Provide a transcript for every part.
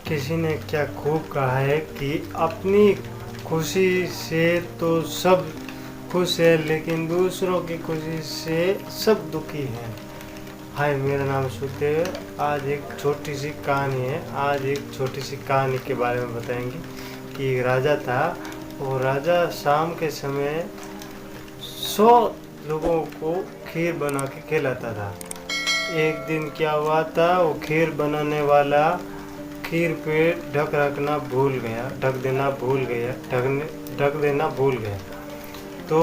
किसी ने क्या खूब कहा है कि अपनी खुशी से तो सब खुश है, लेकिन दूसरों की खुशी से सब दुखी हैं। हाय, मेरा नाम सुखदेव। आज एक छोटी सी कहानी है। आज एक छोटी सी कहानी के बारे में बताएंगे कि एक राजा था। वो राजा शाम के समय 100 लोगों को खीर बना के खिलाता था। एक दिन क्या हुआ था, वो खीर बनाने वाला खीर पे ढक देना भूल गया। तो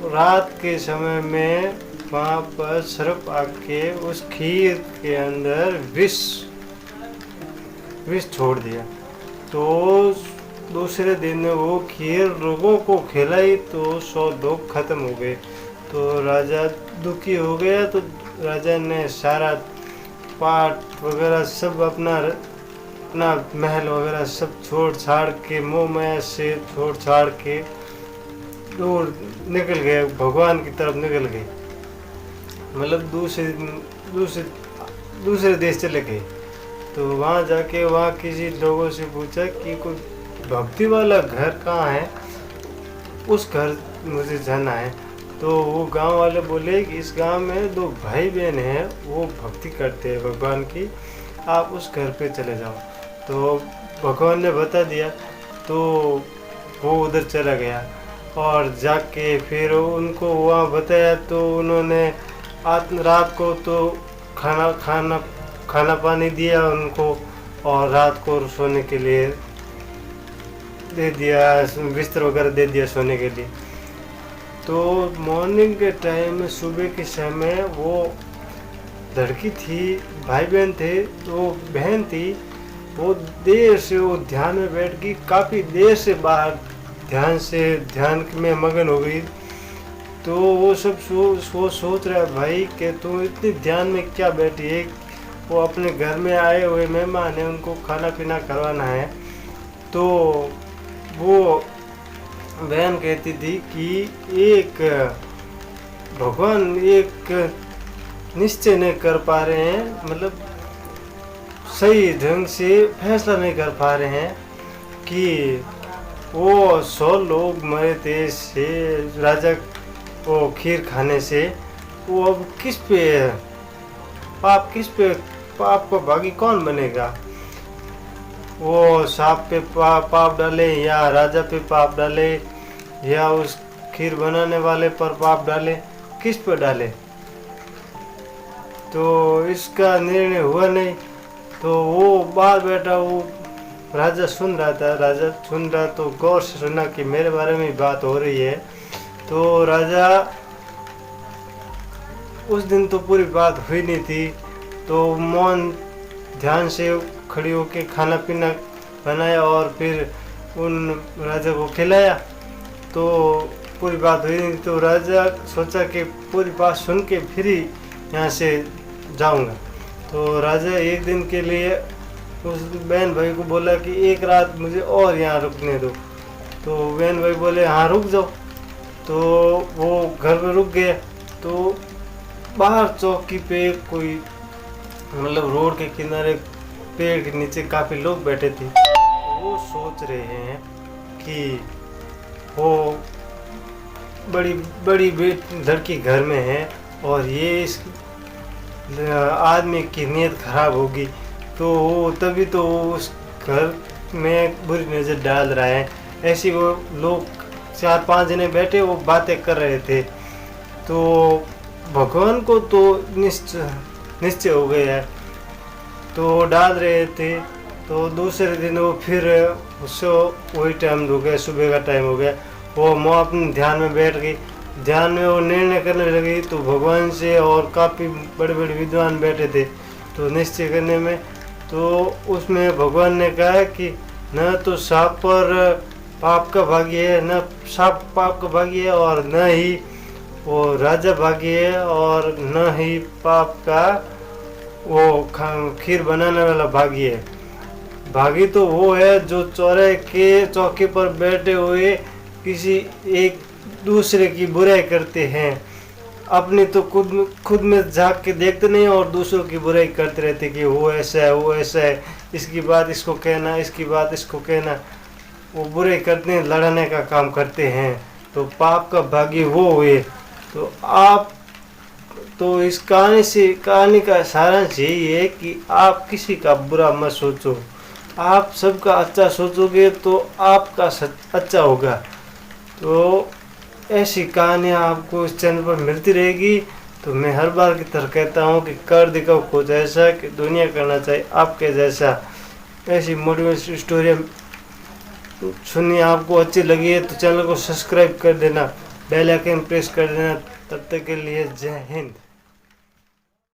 रात के समय में वहाँ पर सर्प आके उस खीर के अंदर विष छोड़ दिया। तो दूसरे दिन वो खीर लोगों को खिलाई तो 100 लोग खत्म हो गए। तो राजा दुखी हो गया। तो राजा ने सारा पाट वगैरह सब अपना महल वगैरह सब छोड़ छाड़ के, मोह माया से छोड़ छाड़ के दूर निकल गए, भगवान की तरफ निकल गए। मतलब दूसरे देश चले गए। तो वहाँ जाके वहाँ किसी लोगों से पूछा कि कोई भक्ति वाला घर कहाँ है, उस घर मुझे जाना है। तो वो गांव वाले बोले कि इस गांव में 2 भाई बहन हैं, वो भक्ति करते हैं भगवान की, आप उस घर पे चले जाओ। तो भगवान ने बता दिया। तो वो उधर चला गया और जाके फिर उनको वहाँ बताया। तो उन्होंने रात को तो खाना पानी दिया उनको, और रात को सोने के लिए दे दिया, बिस्तर वगैरह दे दिया सोने के लिए। तो मॉर्निंग के टाइम में, सुबह के समय, वो लड़की थी, भाई बहन थे, तो बहन थी, वो देर से वो ध्यान में बैठ गई, काफ़ी देर से बाहर ध्यान में मगन हो गई। तो वो सब सोच रहा है भाई कि तू इतनी ध्यान में क्या बैठी है। वो अपने घर में आए हुए मेहमान हैं, उनको खाना पीना करवाना है। तो वो बहन कहती थी कि भगवान एक निश्चय नहीं कर पा रहे हैं, मतलब सही ढंग से फैसला नहीं कर पा रहे हैं कि वो 100 लोग मरे थे से राजा वो खीर खाने से, वो अब किस पे पाप को भागी कौन बनेगा। वो सांप पे पाप डाले, या राजा पे पाप डाले, या उस खीर बनाने वाले पर पाप डाले, किस पे डाले। तो इसका निर्णय हुआ नहीं। तो वो बाहर बैठा, वो राजा सुन रहा तो गौर से सुना कि मेरे बारे में बात हो रही है। तो राजा, उस दिन तो पूरी बात हुई नहीं थी, तो मौन ध्यान से खड़ी होके खाना पीना बनाया और फिर उन राजा को खिलाया। तो पूरी बात हुई नहीं। तो राजा सोचा कि पूरी बात सुन के फिर ही यहाँ से जाऊँगा। तो राजा एक दिन के लिए उस बहन भाई को बोला कि एक रात मुझे और यहाँ रुकने दो। तो बहन भाई बोले हाँ रुक जाओ। तो वो घर में रुक गया। तो बाहर चौकी पे कोई, मतलब रोड के किनारे पेड़ के नीचे काफ़ी लोग बैठे थे। वो सोच रहे हैं कि वो बड़ी लड़की घर में है और ये इस आदमी की नीयत खराब होगी। तो वो तभी तो वो उस घर में बुरी नज़र डाल रहा है। ऐसी वो लोग 4-5 जने बैठे, वो बातें कर रहे थे। तो भगवान को तो निश्चय हो गया है, तो डाल रहे थे। तो दूसरे दिन वो फिर उससे वही टाइम हो गया, सुबह का टाइम हो गया। वो माँ अपने ध्यान में बैठ गई। ध्यान में वो निर्णय करने लगी। तो भगवान से और काफ़ी बड़े बड़े विद्वान बैठे थे तो निश्चय करने में। तो उसमें भगवान ने कहा कि न तो सांप पर पाप का भागी है, न सांप पाप का भागी है, और न ही वो राजा भागी है, और न ही पाप का वो खीर बनाने वाला भागी है। भागी तो वो है जो चौराहे के चौकी पर बैठे हुए किसी एक दूसरे की बुराई करते हैं। अपनी तो खुद में झांक के देखते नहीं और दूसरों की बुराई करते रहते कि वो ऐसा है, वो ऐसा है, इसकी बात इसको कहना, इसकी बात इसको कहना। वो बुराई करते हैं, लड़ने का काम करते हैं, तो पाप का भागी वो हुए। तो आप तो इस कहानी का सारांश यही है कि आप किसी का बुरा मत सोचो, आप सबका अच्छा सोचोगे तो आपका अच्छा होगा। तो ऐसी कहानियाँ आपको इस चैनल पर मिलती रहेगी। तो मैं हर बार की तरह कहता हूँ कि कर दिखाओ कुछ ऐसा कि दुनिया करना चाहिए आपके जैसा। ऐसी मोटिवेशनल स्टोरी सुनिए, आपको अच्छी लगी है तो चैनल को सब्सक्राइब कर देना, बेल आइकन प्रेस कर देना। तब तक के लिए जय हिंद।